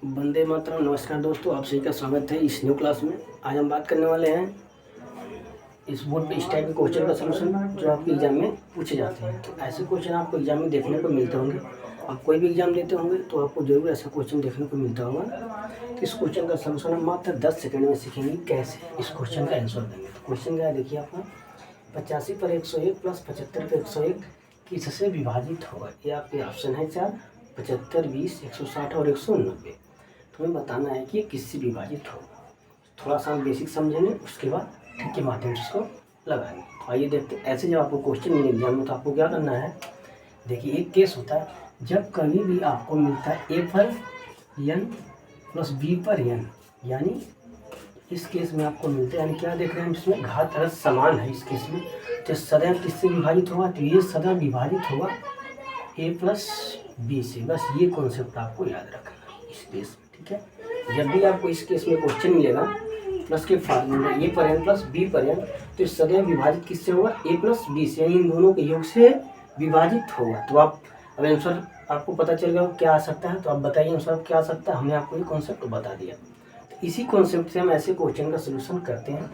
वंदे मातरम। नमस्कार दोस्तों, आप सभी का स्वागत है इस न्यू क्लास में। आज हम बात करने वाले हैं इस बोर्ड पे इस टाइप के क्वेश्चन का सलूशन जो आपके एग्जाम में पूछे जाते हैं। तो ऐसे क्वेश्चन आपको एग्जाम में देखने को मिलते होंगे। आप कोई भी एग्जाम देते होंगे तो आपको जरूर ऐसा क्वेश्चन देखने को मिलता होगा। तो इस क्वेश्चन का सलूशन हम मात्र 10 सेकंड में सीखेंगे कैसे इस क्वेश्चन का आंसर देंगे। तो क्वेश्चन क्या है देखिए आपका, 85 पर 101 प्लस 75 पर 101 किससे विभाजित होगा। ये आपके ऑप्शन है 4, 75, 20, 160 और 190। तुम्हें बताना है कि ये किससे विभाजित होगा। थोड़ा सा हम बेसिक समझेंगे, उसके बाद ट्रिक के माध्यम से इसको लगाएंगे। तो आइए देखते हैं। ऐसे जब आपको क्वेश्चन मिले एग्जाम में तो आपको क्या करना है। देखिए एक केस होता है जब कभी भी आपको मिलता है ए पर n प्लस बी पर n, यानी इस केस में आपको मिलता है, यानी क्या देख रहे हैं इसमें घात अगर समान है इस केस में, तो सदैव किससे विभाजित होगा। तो ये सदैव विभाजित होगा ए प्लस बी से। बस ये कॉन्सेप्ट आपको याद रखना है इस केस में, ठीक है। जब भी आपको इस केस में क्वेश्चन मिलेगा प्लस के फार्मूला ए पर एन प्लस बी पर एन, तो सदैव विभाजित किससे होगा, ए प्लस बी से, यानी इन दोनों के योग से विभाजित होगा। तो आप अब आंसर आपको पता चल गया क्या आ सकता है। तो आप बताइए आंसर क्या आ सकता है। हमने आपको ये कॉन्सेप्ट बता दिया। तो इसी कॉन्सेप्ट से हम ऐसे क्वेश्चन का सोल्यूशन करते हैं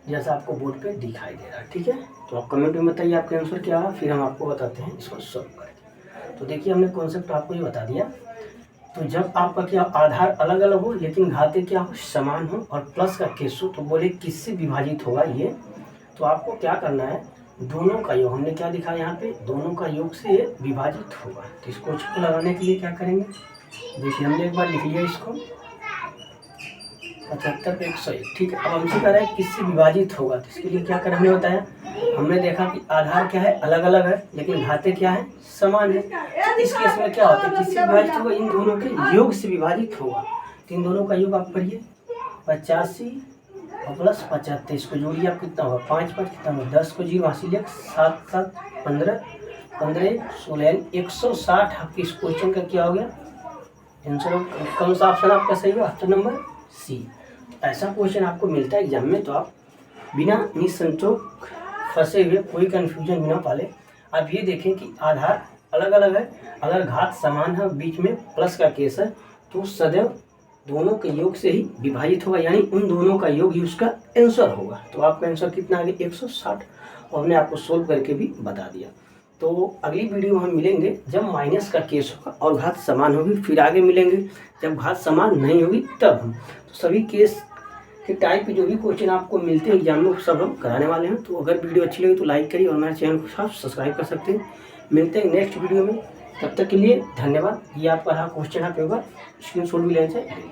जैसा आपको बोर्ड पे दिखाई दे रहा है, ठीक है। तो आप कमेंट में बताइए आपका आंसर क्या है, फिर हम आपको बताते हैं इसको सॉल्व करके। तो देखिए हमने कॉन्सेप्ट आपको ये बता दिया। तो जब आपका क्या आधार अलग अलग हो लेकिन घाते क्या हो, समान हो और प्लस का केस हो, तो बोले किससे विभाजित होगा ये। तो आपको क्या करना है, दोनों का योग, हमने क्या दिखा यहाँ पे, दोनों का योग से ये विभाजित होगा। तो इस क्वेश्चन को लगाने के लिए क्या करेंगे, देखिए हमने एक बार लिख लिया इसको 75 पे 101, ठीक है। अब हमसे कह रहा है किससे विभाजित होगा। तो इसके लिए क्या करना हमने बताया, हमने देखा कि आधार क्या है अलग अलग है लेकिन घाते क्या है समान है। तो इस केस में क्या होता है, किससे विभाजित होगा, इन दोनों के योग से विभाजित होगा। तो इन दोनों का योग आप पढ़िए 85 और प्लस 75, इसको जोड़िए आप कितना होगा, 5 5 कितना होगा, 10 को 0 हासिल 1, 7 7 15 15 16 160। आपके इस क्वेश्चन का क्या हो गया आंसर। कौन सा ऑप्शन आपका सही है, ऑप्शन नंबर सी। ऐसा क्वेश्चन आपको मिलता है एग्जाम में, तो आप बिना निसंकोच फंसे हुए, कोई कंफ्यूजन बिना पाले आप ये देखें कि आधार अलग अलग है, अगर घात समान है बीच में प्लस का केस है, तो सदैव दोनों के योग से ही विभाजित होगा, यानी उन दोनों का योग ही उसका आंसर होगा। तो आपका आंसर कितना आ गया 160, और हमने आपको सोल्व करके भी बता दिया। तो अगली वीडियो में हम मिलेंगे जब माइनस का केस होगा और घात समान होगी, फिर आगे मिलेंगे जब घात समान नहीं होगी तब हम। तो सभी केस के टाइप के जो भी क्वेश्चन आपको मिलते हैं एग्जाम में सब हम कराने वाले हैं। तो अगर वीडियो अच्छी लगी तो लाइक करिए और मेरे चैनल को आप सब्सक्राइब कर सकते हैं। मिलते हैं नेक्स्ट वीडियो में, तब तक के लिए धन्यवाद। ये आपका रहा क्वेश्चन, आप एक बार स्क्रीनशॉट भी लेना चाहिए।